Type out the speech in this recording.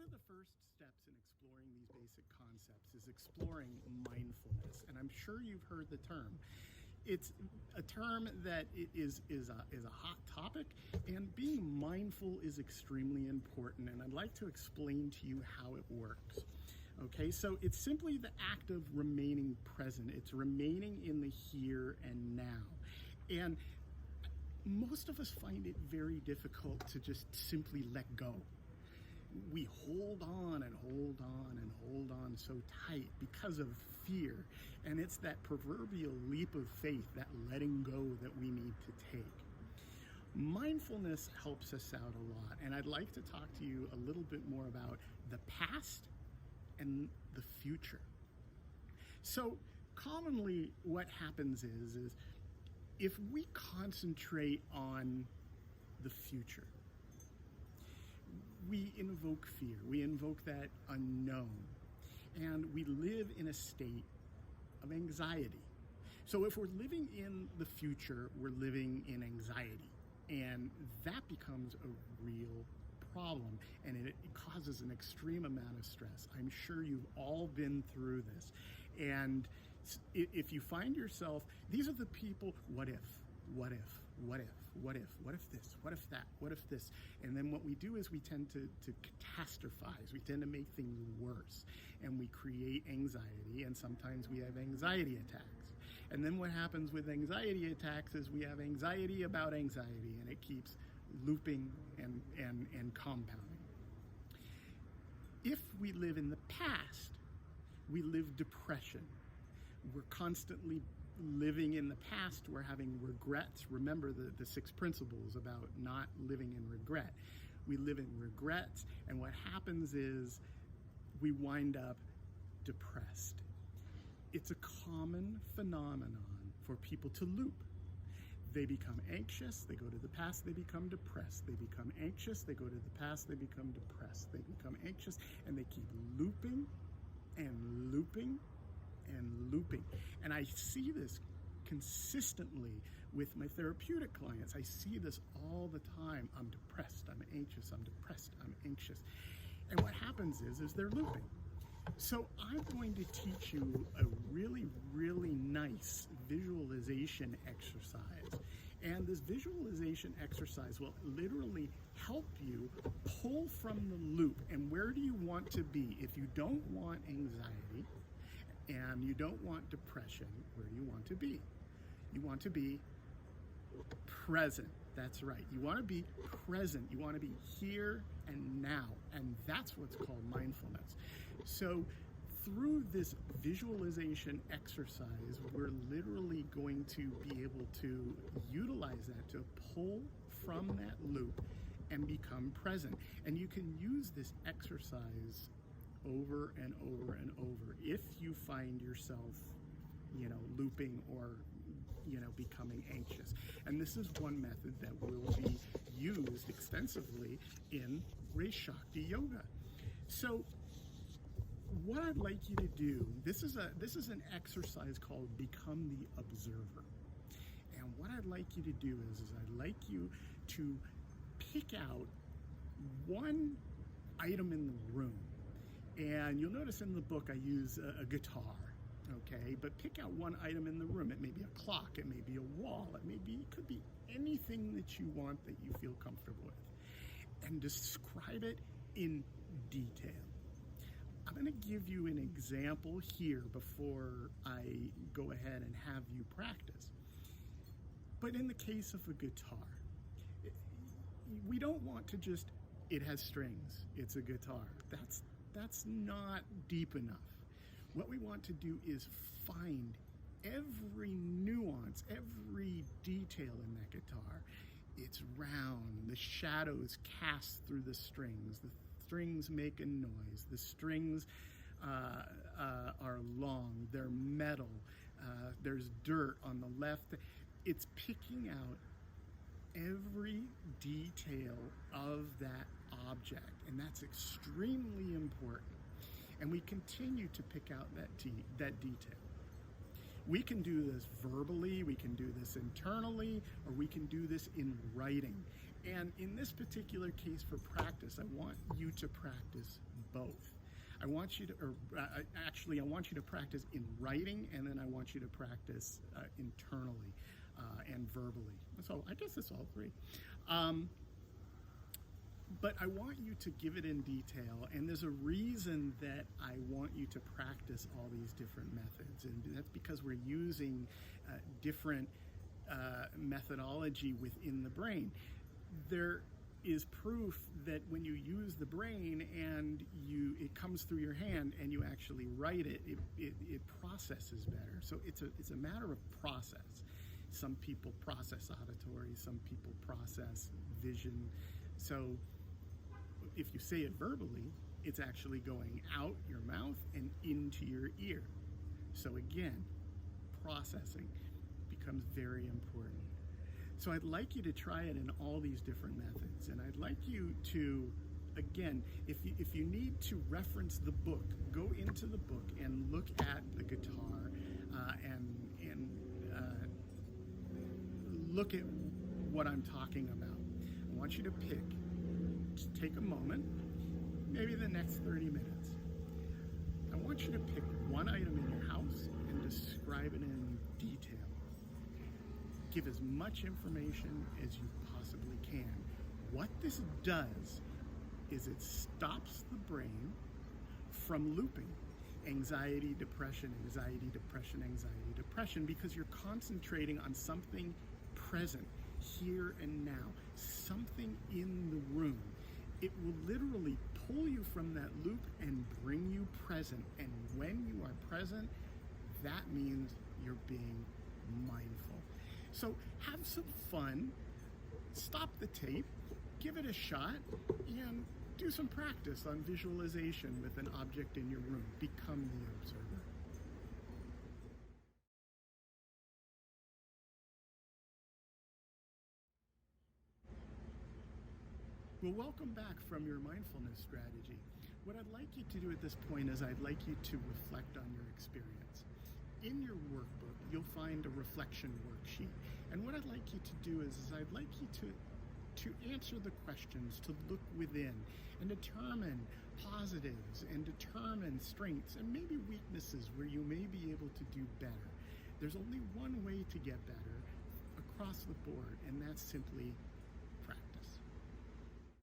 of the first steps in exploring these basic concepts is exploring mindfulness. And I'm sure you've heard the term. It's a term that is a hot topic, and being mindful is extremely important. And I'd like to explain to you how it works. Okay, so it's simply the act of remaining present. It's remaining in the here and now. And most of us find it very difficult to just simply let go. We hold on and hold on and hold on so tight because of fear. And it's that proverbial leap of faith, that letting go that we need to take. Mindfulness helps us out a lot. And I'd like to talk to you a little bit more about the past and the future. So commonly what happens is if we concentrate on the future, we invoke fear, we invoke that unknown, and we live in a state of anxiety. So if we're living in the future, we're living in anxiety, and that becomes a real problem, and it causes an extreme amount of stress. I'm sure you've all been through this. And if you find yourself, these are the people, what if this, what if that, what if this? And then what we do is we tend to catastrophize. We tend to make things worse, and we create anxiety, and sometimes we have anxiety attacks. And then what happens with anxiety attacks is we have anxiety about anxiety, and it keeps looping and compounding. If we live in the past, we live depression. We're constantly living in the past, we're having regrets. Remember the 6 principles about not living in regret. We live in regrets, and what happens is we wind up depressed. It's a common phenomenon for people to loop. They become anxious, they go to the past, they become depressed. They become anxious, they go to the past, they become depressed. They become anxious, and they keep looping and looping and looping. And I see this consistently with my therapeutic clients. I see this all the time. I'm depressed, I'm anxious, I'm depressed, I'm anxious. And what happens is they're looping. So I'm going to teach you a really, really nice visualization exercise. And this visualization exercise will literally help you pull from the loop. And where do you want to be? If you don't want anxiety and you don't want depression, where do you want to be? You want to be present. That's right. You want to be present. You want to be here and now. And that's what's called mindfulness. So through this visualization exercise, we're literally going to be able to utilize that to pull from that loop and become present. And you can use this exercise over and over and over if you find yourself looping or becoming anxious. And this is one method that will be used extensively in Reishakti yoga. So what I'd like you to do, this is an exercise called Become the Observer. And what I'd like you to do is I'd like you to pick out one item in the room. And you'll notice in the book I use a guitar. Okay, but pick out one item in the room. It may be a clock, it may be a wall, it could be anything that you want that you feel comfortable with. And describe it in detail. I'm going to give you an example here before I go ahead and have you practice. But in the case of a guitar, we don't want to just, it has strings, it's a guitar. That's not deep enough. What we want to do is find every nuance, every detail in that guitar. It's round, the shadows cast through the strings make a noise, the strings are long, they're metal, there's dirt on the left. It's picking out every detail of that object, and that's extremely important. And we continue to pick out that detail. We can do this verbally, we can do this internally, or we can do this in writing. And in this particular case for practice, I want you to practice both. I want you to, actually, I want you to practice in writing, and then I want you to practice internally and verbally. So I guess it's all three. But I want you to give it in detail, and there's a reason that I want you to practice all these different methods, and that's because we're using different methodology within the brain. There is proof that when you use the brain and it comes through your hand and you actually write it, it processes better. So it's a matter of process. Some people process auditory, some people process vision. So if you say it verbally, it's actually going out your mouth and into your ear. So again, processing becomes very important. So I'd like you to try it in all these different methods, and I'd like you to, again, if you need to reference the book, go into the book and look at the guitar and look at what I'm talking about. I want you to just take a moment, maybe the next 30 minutes. I want you to pick one item in your house and describe it in detail. Give as much information as you possibly can. What this does is it stops the brain from looping anxiety, depression, anxiety, depression, anxiety, depression, because you're concentrating on something present, here and now, something in the room. It will literally pull you from that loop and bring you present. And when you are present, that means you're being mindful. So have some fun, stop the tape, give it a shot, and do some practice on visualization with an object in your room. Become the observer. Well, welcome back from your mindfulness strategy. What I'd like you to do at this point is I'd like you to reflect on your experience. In your workbook, you'll find a reflection worksheet. And what I'd like you to do is I'd like you to answer the questions, to look within and determine positives and determine strengths and maybe weaknesses where you may be able to do better. There's only one way to get better across the board, and that's simply